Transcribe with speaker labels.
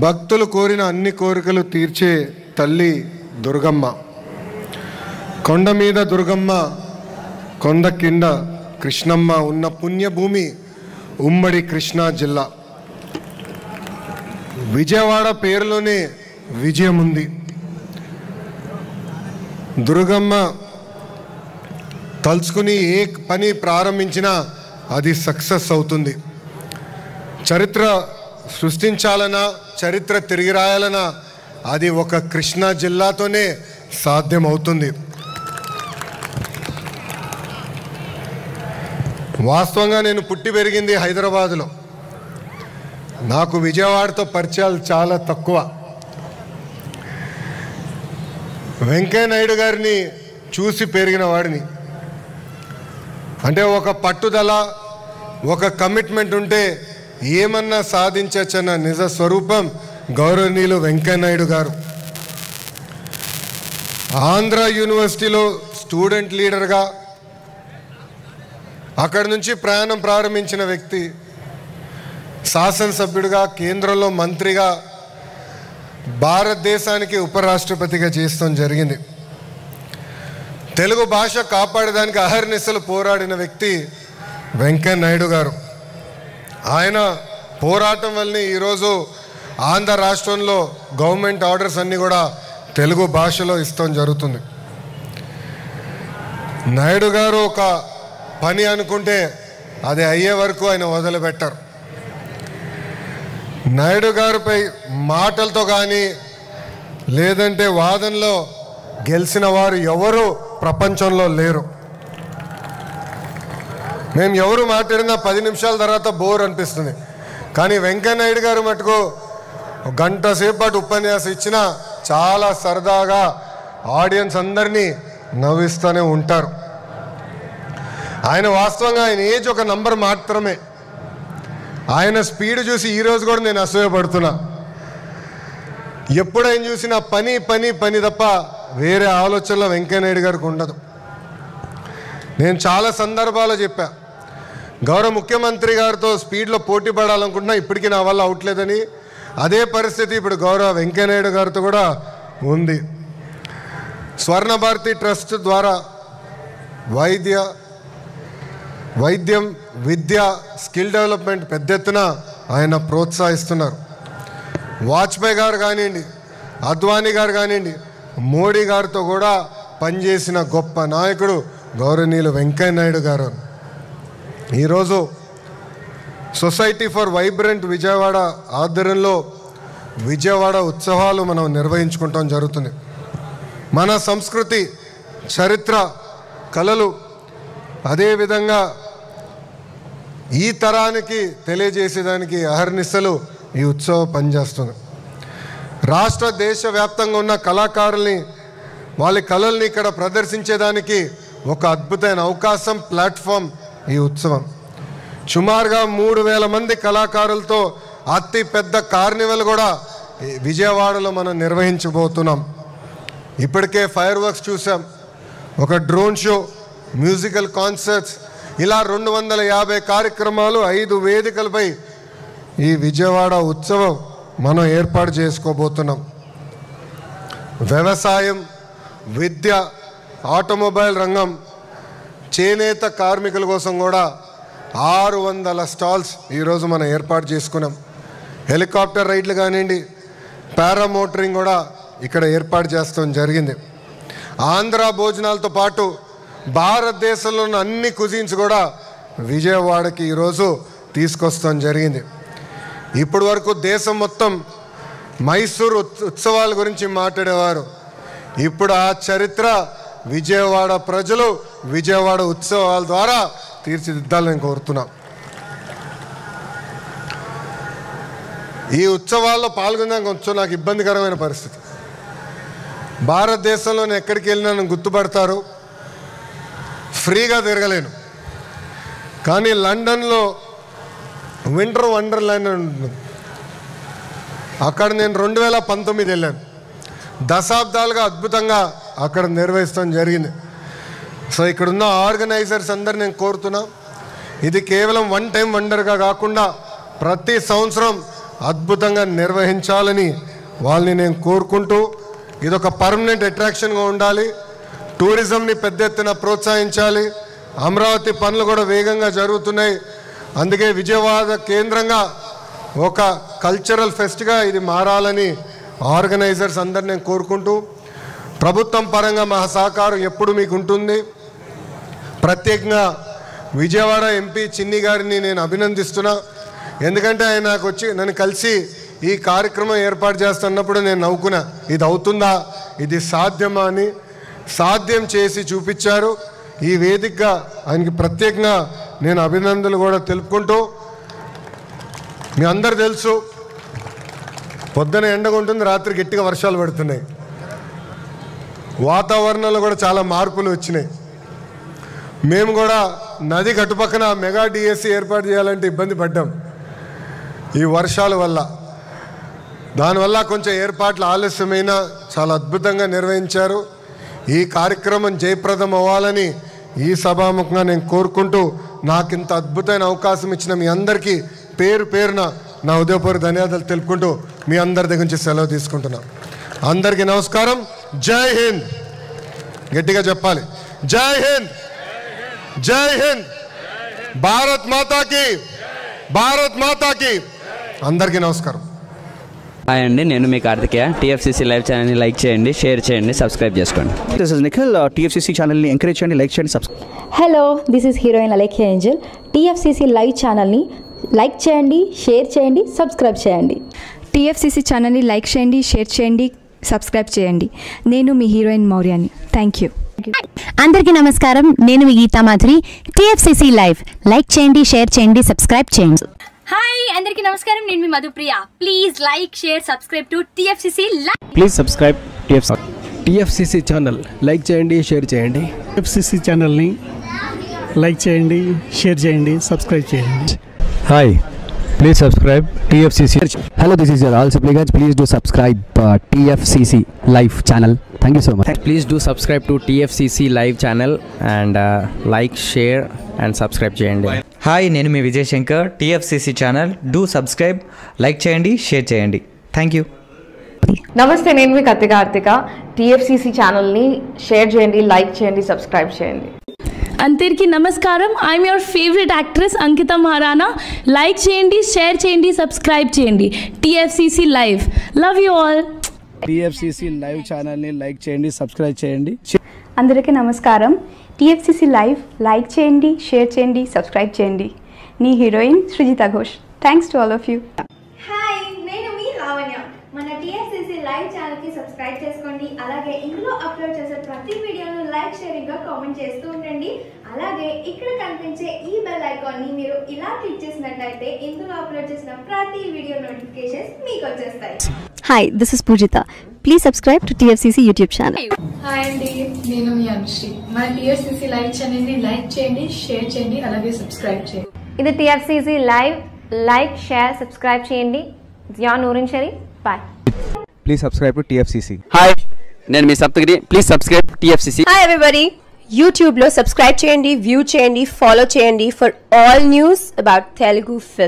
Speaker 1: భక్తులు కోరిన అన్ని కోరికలు తీర్చే తల్లి దుర్గమ్మ. కొండ మీద దుర్గమ్మ, కొండ కింద కృష్ణమ్మ ఉన్న పుణ్యభూమి ఉమ్మడి కృష్ణా జిల్లా. విజయవాడ పేరులోనే విజయం ఉంది. దుర్గమ్మ తలుచుకుని ఏ పని ప్రారంభించినా అది సక్సెస్ అవుతుంది. చరిత్ర సృష్టించాలన్నా, చరిత్ర తిరిగి రాయాలన్నా అది ఒక కృష్ణా జిల్లాతోనే సాధ్యమవుతుంది. వాస్తవంగా నేను పుట్టి పెరిగింది హైదరాబాదులో. నాకు విజయవాడతో పరిచయాలు చాలా తక్కువ. వెంకయ్య నాయుడు గారిని చూసి పెరిగిన వాడిని. అంటే ఒక పట్టుదల, ఒక కమిట్మెంట్ ఉంటే ఏమన్నా సాధించవచ్చన్న నిజ స్వరూపం గౌరవనీయులు వెంకయ్య నాయుడు గారు. ఆంధ్ర యూనివర్సిటీలో స్టూడెంట్ లీడర్గా అక్కడి నుంచి ప్రయాణం ప్రారంభించిన వ్యక్తి, శాసనసభ్యుడిగా, కేంద్రంలో మంత్రిగా, భారతదేశానికి ఉపరాష్ట్రపతిగా చేస్తాం జరిగింది. తెలుగు భాష కాపాడడానికి అహర్నిశలు పోరాడిన వ్యక్తి వెంకయ్య నాయుడు గారు. ఆయన పోరాటం వల్లనే ఈరోజు ఆంధ్ర రాష్ట్రంలో గవర్నమెంట్ ఆర్డర్స్ అన్నీ కూడా తెలుగు భాషలో ఇస్తాం జరుగుతుంది. నాయుడు గారు ఒక పని అనుకుంటే అది అయ్యే వరకు ఆయన వదిలిపెట్టారు. నాయుడు గారిపై మాటలతో కానీ లేదంటే వాదనలో గెలిచిన వారు ఎవరు ప్రపంచంలో లేరు. మేము ఎవరు మాట్లాడినా 10 నిమిషాల తర్వాత బోర్ అనిపిస్తుంది. కానీ వెంకయ్య నాయుడు గారు మటుకు గంట సేపటి ఉపన్యాసం ఇచ్చినా చాలా సరదాగా ఆడియన్స్ అందరినీ నవ్విస్తూనే ఉంటారు. ఆయన వాస్తవంగా ఆయన ఏజ్ ఒక నంబర్ మాత్రమే. ఆయన స్పీడ్ చూసి ఈరోజు కూడా నేను అసూయపడుతున్నా. ఎప్పుడు ఆయన చూసినా పని పని పని తప్ప వేరే ఆలోచనలో వెంకయ్య నాయుడు గారికి ఉండదు. నేను చాలా సందర్భాల్లో చెప్పా, గౌరవ ముఖ్యమంత్రి గారితో స్పీడ్లో పోటీ పడాలనుకుంటున్నా, ఇప్పటికీ నా వల్ల అవట్లేదని. అదే పరిస్థితి ఇప్పుడు గౌరవ వెంకయ్య నాయుడు గారితో కూడా ఉంది. స్వర్ణ భారతి ట్రస్ట్ ద్వారా వైద్యం, విద్య, స్కిల్ డెవలప్మెంట్ పెద్ద ఎత్తున ఆయన ప్రోత్సహిస్తున్నారు. వాజ్పేయి గారు కానివ్వండి, అద్వానీ గారు కానివ్వండి, మోడీ గారితో కూడా పనిచేసిన గొప్ప నాయకుడు గౌరవనీయులు వెంకయ్య నాయుడు గారు. ఈరోజు సొసైటీ ఫర్ వైబ్రెంట్ విజయవాడ ఆధ్వర్యంలో విజయవాడ ఉత్సవాలు మనం నిర్వహించుకుంటాం జరుగుతుంది. మన సంస్కృతి, చరిత్ర, కళలు అదేవిధంగా ఈ తరానికి తెలియజేసేదానికి అహర్నిశలు ఈ ఉత్సవం పనిచేస్తుంది. రాష్ట్ర దేశ వ్యాప్తంగా ఉన్న కళాకారుల్ని, వాళ్ళ కళల్ని ఇక్కడ ప్రదర్శించేదానికి ఒక అద్భుతమైన అవకాశం, ప్లాట్ఫామ్ ఈ ఉత్సవం. సుమారుగా 3000 మంది కళాకారులతో అతి పెద్ద కార్నివల్ కూడా విజయవాడలో మనం నిర్వహించబోతున్నాం. ఇప్పటికే ఫైర్ వర్క్స్ చూసాం, ఒక డ్రోన్ షో, మ్యూజికల్ కాన్సర్ట్స్, ఇలా 250 కార్యక్రమాలు 5 వేదికలపై ఈ విజయవాడ ఉత్సవం మనం ఏర్పాటు చేసుకోబోతున్నాం. వ్యవసాయం, విద్య, ఆటోమొబైల్ రంగం, చేనేత కార్మికుల కోసం కూడా 600 స్టాల్స్ ఈరోజు మనం ఏర్పాటు చేసుకున్నాం. హెలికాప్టర్ రైడ్లు కానివ్వండి, పారామోటరింగ్ కూడా ఇక్కడ ఏర్పాటు చేస్తాం జరిగింది. ఆంధ్ర భోజనాలతో పాటు భారతదేశంలో ఉన్న అన్ని కుజిన్స్ కూడా విజయవాడకి ఈరోజు తీసుకొస్తాం జరిగింది. ఇప్పటి వరకు దేశం మొత్తం మైసూరు ఉత్సవాల గురించి మాట్లాడేవారు. ఇప్పుడు ఆ చరిత్ర విజయవాడ ప్రజలు విజయవాడ ఉత్సవాల ద్వారా తీర్చిదిద్దాలని కోరుతున్నాం. ఈ ఉత్సవాల్లో పాల్గొనడానికి కొంచెం నాకు ఇబ్బందికరమైన పరిస్థితి. భారతదేశంలో నేను ఎక్కడికి వెళ్ళినా నన్ను గుర్తుపడతారు, ఫ్రీగా తిరగలేను. కానీ లండన్లో వింటర్ వండర్లాండ్ అని ఉంటుంది, అక్కడ నేను 2019 వెళ్ళాను. దశాబ్దాలుగా అద్భుతంగా అక్కడ నిర్వహిస్తాం జరిగింది. సో ఇక్కడున్న ఆర్గనైజర్స్ అందరు నేను కోరుతున్నా, ఇది కేవలం వన్ టైం వండర్గా కాకుండా ప్రతి సంవత్సరం అద్భుతంగా నిర్వహించాలని వాళ్ళని నేను కోరుకుంటూ, ఇదొక పర్మనెంట్ అట్రాక్షన్గా ఉండాలి. టూరిజంని పెద్ద ఎత్తున ప్రోత్సహించాలి. అమరావతి పనులు కూడా వేగంగా జరుగుతున్నాయి. అందుకే విజయవాడ కేంద్రంగా ఒక కల్చరల్ ఫెస్ట్గా ఇది మారాలని ఆర్గనైజర్స్ అందరు నేను కోరుకుంటూ, ప్రభుత్వం పరంగా మా సహకారం ఎప్పుడు మీకు ఉంటుంది. ప్రత్యేకంగా విజయవాడ ఎంపీ చిన్ని గారిని నేను అభినందిస్తున్నా. ఎందుకంటే ఆయన నాకు వచ్చి నన్ను కలిసి ఈ కార్యక్రమం ఏర్పాటు చేస్తున్నప్పుడు నేను నవ్వుకున్నా, ఇది అవుతుందా, ఇది సాధ్యమా అని. సాధ్యం చేసి చూపించారు. ఈ వేదికగా ఆయనకి ప్రత్యేకంగా నేను అభినందనలు కూడా తెలుపుకుంటూ, మీ అందరు తెలుసు పొద్దున ఎండగా ఉంటుంది, రాత్రి గట్టిగా వర్షాలు పడుతున్నాయి. వాతావరణంలో కూడా చాలా మార్పులు వచ్చినాయి. మేము కూడా నది గట్టుపక్కన మెగా డిఎస్సి ఏర్పాటు చేయాలంటే ఇబ్బంది పడ్డాం ఈ వర్షాల వల్ల. దానివల్ల కొంచెం ఏర్పాట్లు ఆలస్యమైన చాలా అద్భుతంగా నిర్వహించారు. ఈ కార్యక్రమం జయప్రదం అవ్వాలని ఈ సభాముఖంగా నేను కోరుకుంటూ, నాకు ఇంత అద్భుతమైన అవకాశం ఇచ్చిన మీ అందరికీ పేరు పేరున నా ఉదయపూర్వక ధన్యవాదాలు తెలుపుకుంటూ మీ అందరి దగ్గర నుంచి సెలవు తీసుకుంటున్నా. అందరికీ నమస్కారం. జై హింద్. గట్టిగా చెప్పాలి, జై హింద్, జై హింద్, భారత్ మాతాకి, భారత్ మాతాకి. అందరికీ నమస్కారం.
Speaker 2: హాయ్ అండి, నేను మీ కార్తికేయ. టీఎఫ్సీసీ లైవ్ ఛానల్ని లైక్ చేయండి, షేర్ చేయండి, సబ్స్క్రైబ్ చేసుకోండి.
Speaker 3: This is Nikhil. టీఎఫ్సీసీ ఛానల్ని ఎంకరేజ్ చేయండి, లైక్ చేయండి, subscribe.
Speaker 4: Hello, this is heroine Alekhya Angel. TFCC live ఛానల్ని లైక్ చేయండి, షేర్ చేయండి, సబ్స్క్రైబ్ చేయండి.
Speaker 5: టీఎఫ్సీసీ ఛానల్ని లైక్ చేయండి, షేర్ చేయండి, సబ్స్క్రైబ్ చేయండి. నేను మీ హీరోయిన్ మౌర్యాని. Thank you.
Speaker 6: అందరికీ నమస్కారం, నేను మీ Geetha Madhuri. TFCC live like చేయండి, షేర్ చేయండి, సబ్స్క్రైబ్ చేయండి.
Speaker 7: హాయ్ అందరికీ నమస్కారం, నేను మీ Madhu Priya. Please like, share, subscribe to TFCC live.
Speaker 3: Please subscribe
Speaker 8: TFCC channel like చేయండి, షేర్ చేయండి.
Speaker 9: టీఎఫ్సీసీ ఛానల్ని లైక్ చేయండి, షేర్ చేయండి, సబ్స్క్రైబ్ చేయండి.
Speaker 8: Hi, please subscribe TFCC. Hello, this is your ఆల్ Sipligunj. Please do subscribe TFCC live channel. Thank you so much.
Speaker 2: Please do subscribe to TFCC live channel and like, share and subscribe చేయండి.
Speaker 10: Hi, నేను మీ Vijay Shankar. TFCC channel do subscribe, like చేయండి, share చేయండి. Thank you.
Speaker 11: నమస్తే, నేను మీ Karthika. TFCC ఛానల్ని share చేయండి, like చేయండి, సబ్స్క్రైబ్ చేయండి.
Speaker 7: అందరికీ నమస్కారం, I'm your favourite actress Ankita Maharana. Like చేయండి, షేర్ చేయండి, సబ్స్క్రైబ్ చేయండి. TFCC live. Love you all.
Speaker 9: TFCC live ఛానల్ని లైక్ చేయండి, సబ్స్క్రైబ్ చేయండి.
Speaker 5: అందరికీ నమస్కారం. టీఎఫ్సీసీ లైవ్ లైక్ చేయండి, షేర్ చేయండి, సబ్స్క్రైబ్ చేయండి. నీ heroine Srujitha Ghosh. Thanks to all of you.
Speaker 7: Hi, నేను మీ లావణ్య. మన టీఎఫ్సీసీ లైవ్ ఛానల్కి సబ్స్క్రైబ్ చేసుకోండి. అలాగే ఇందులో అప్లోడ్ చేసే ప్రతి వీడియోను లైక్, షేరింగ్గా కామెంట్ చేస్తూ ఉండండి. అలాగే ఇక్కడ కనిపించే ఈ బెల్ ఐకాన్ని మీరు ఇలా క్లిక్ చేసినట్లయితే ఇందులో అప్లోడ్ చేసిన ప్రతి వీడియో నోటిఫికేషన్స్ మీకు వచ్చేస్తాయి.
Speaker 6: Hi, this is Poojitha. Please subscribe to TFCC YouTube channel.
Speaker 11: Hi అండి, నేను మీ అనుశ్రీ. మన టీఎఫ్సీసీ లైవ్ ఛానల్ని లైక్ చేయండి, షేర్ చేయండి, అలాగే సబ్స్క్రైబ్ చేయండి.
Speaker 6: ఇది TFCC live. Like, share, subscribe చేయండి. Zia Noorin Shari. Bye.
Speaker 8: Please subscribe to TFCC.
Speaker 2: Hi, నేను మీ Saptagiri. Please subscribe TFCC.
Speaker 6: Hi everybody, యూట్యూబ్లో సబ్స్క్రైబ్ చేయండి, వ్యూ చేయండి, ఫాలో చేయండి for all news about Telugu film.